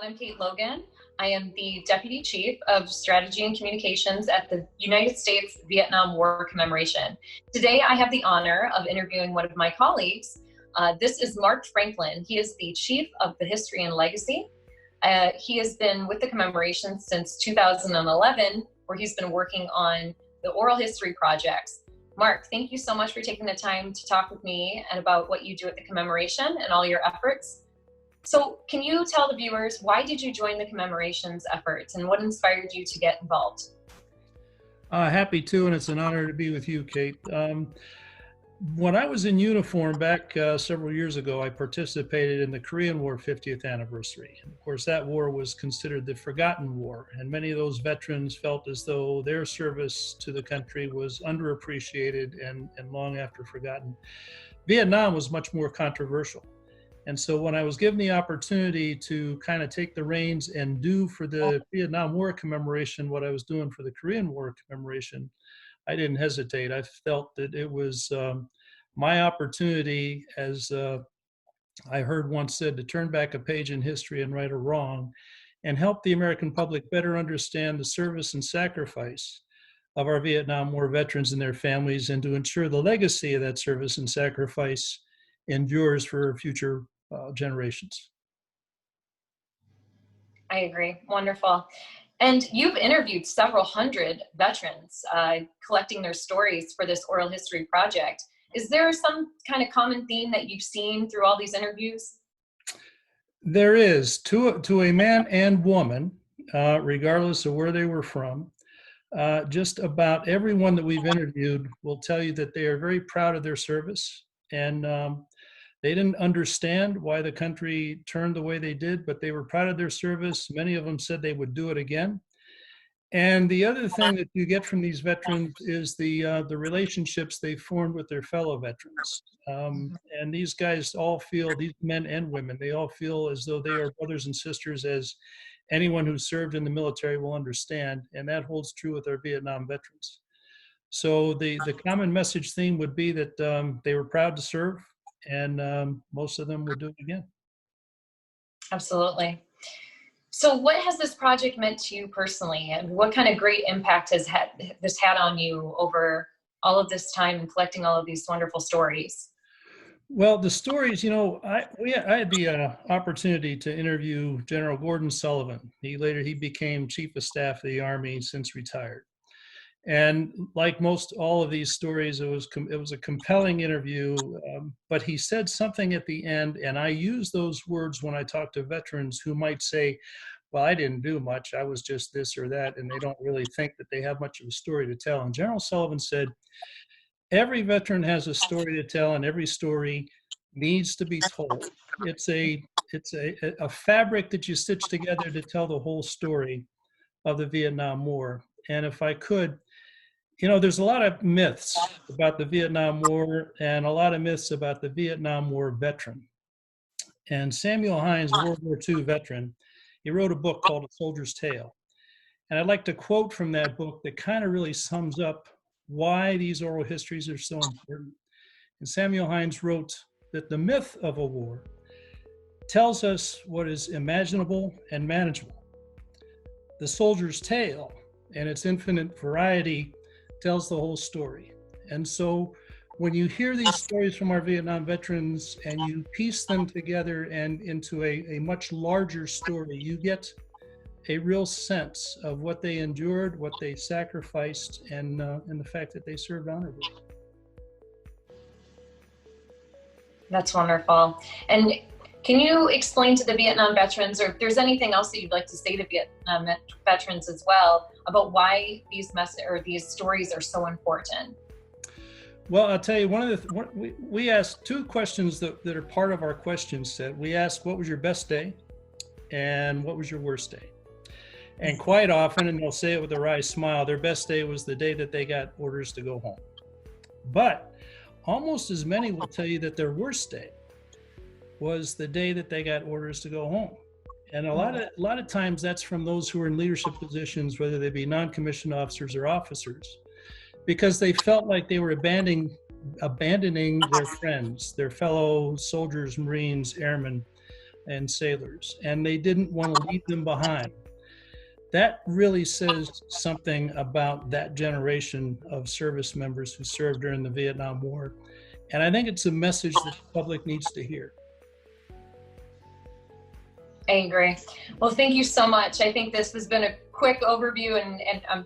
everyone. I'm Kate Logan. I am the Deputy Chief of Strategy and Communications at the United States Vietnam War Commemoration. Today, I have the honor of interviewing one of my colleagues. This is Mark Franklin. He is the Chief of the History and Legacy. He has been with the commemoration since 2011, where he's been working on the oral history projects. Mark, thank you so much for taking the time to talk with me and about what you do at the commemoration and all your efforts. So can you tell the viewers, why did you join the commemorations efforts and what inspired you to get involved? Happy to, and it's an honor to be with you, Kate. When I was in uniform back several years ago, I participated in the Korean War 50th anniversary. And of course, that war was considered the forgotten war, and many of those veterans felt as though their service to the country was underappreciated and long after forgotten. Vietnam was much more controversial. And so when I was given the opportunity to kind of take the reins and do for the Vietnam War commemoration what I was doing for the Korean War commemoration, I didn't hesitate. I felt that it was my opportunity, as I heard once said, to turn back a page in history and right a wrong and help the American public better understand the service and sacrifice of our Vietnam War veterans and their families, and to ensure the legacy of that service and sacrifice endures for future generations. I agree. Wonderful. And you've interviewed several hundred veterans, collecting their stories for this oral history project. Is there some kind of common theme that you've seen through all these interviews? There is, to a man and woman, regardless of where they were from. Just about everyone that we've interviewed will tell you that they are very proud of their service, and they didn't understand why the country turned the way they did, but they were proud of their service. Many of them said they would do it again. And the other thing that you get from these veterans is the relationships they formed with their fellow veterans. And these guys all feel, these men and women, they all feel as though they are brothers and sisters, as anyone who served in the military will understand. And that holds true with our Vietnam veterans. So the common message theme would be that they were proud to serve, and most of them would do it again. Absolutely. So what has this project meant to you personally, and what kind of great impact has this had on you over all of this time and collecting all of these wonderful stories? Well, the stories, I had the opportunity to interview General Gordon Sullivan. He became Chief of Staff of the Army, since retired. And like most all of these stories, it was a compelling interview, but he said something at the end, and I use those words when I talk to veterans who might say, well, I didn't do much, I was just this or that, and they don't really think that they have much of a story to tell. And General Sullivan said, every veteran has a story to tell, and every story needs to be told. It's a fabric that you stitch together to tell the whole story of the Vietnam War. And if I could, there's a lot of myths about the Vietnam War and a lot of myths about the Vietnam War veteran. And Samuel Hines, World War II veteran, he wrote a book called A Soldier's Tale. And I'd like to quote from that book that kind of really sums up why these oral histories are so important. And Samuel Hines wrote that the myth of a war tells us what is imaginable and manageable. The soldier's tale and its infinite variety tells the whole story. And so when you hear these stories from our Vietnam veterans and you piece them together and into a much larger story, you get a real sense of what they endured, what they sacrificed, and the fact that they served honorably. That's wonderful. And can you explain to the Vietnam veterans, or if there's anything else that you'd like to say to Vietnam veterans as well, about why these stories are so important? Well, I'll tell you, we asked two questions that are part of our question set. We asked, what was your best day? And what was your worst day? And quite often, and they'll say it with a wry smile, their best day was the day that they got orders to go home. But almost as many will tell you that their worst day was the day that they got orders to go home. And a lot of times that's from those who are in leadership positions, whether they be non-commissioned officers or officers, because they felt like they were abandoning their friends, their fellow soldiers, Marines, airmen, and sailors, and they didn't want to leave them behind. That really says something about that generation of service members who served during the Vietnam War. And I think it's a message that the public needs to hear. I agree. Well, thank you so much. I think this has been a quick overview and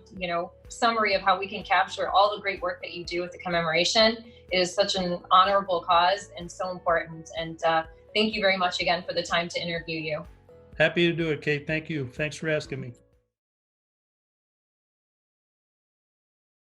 summary of how we can capture all the great work that you do with the commemoration. It is such an honorable cause and so important. And thank you very much again for the time to interview you. Happy to do it, Kate. Thank you. Thanks for asking me.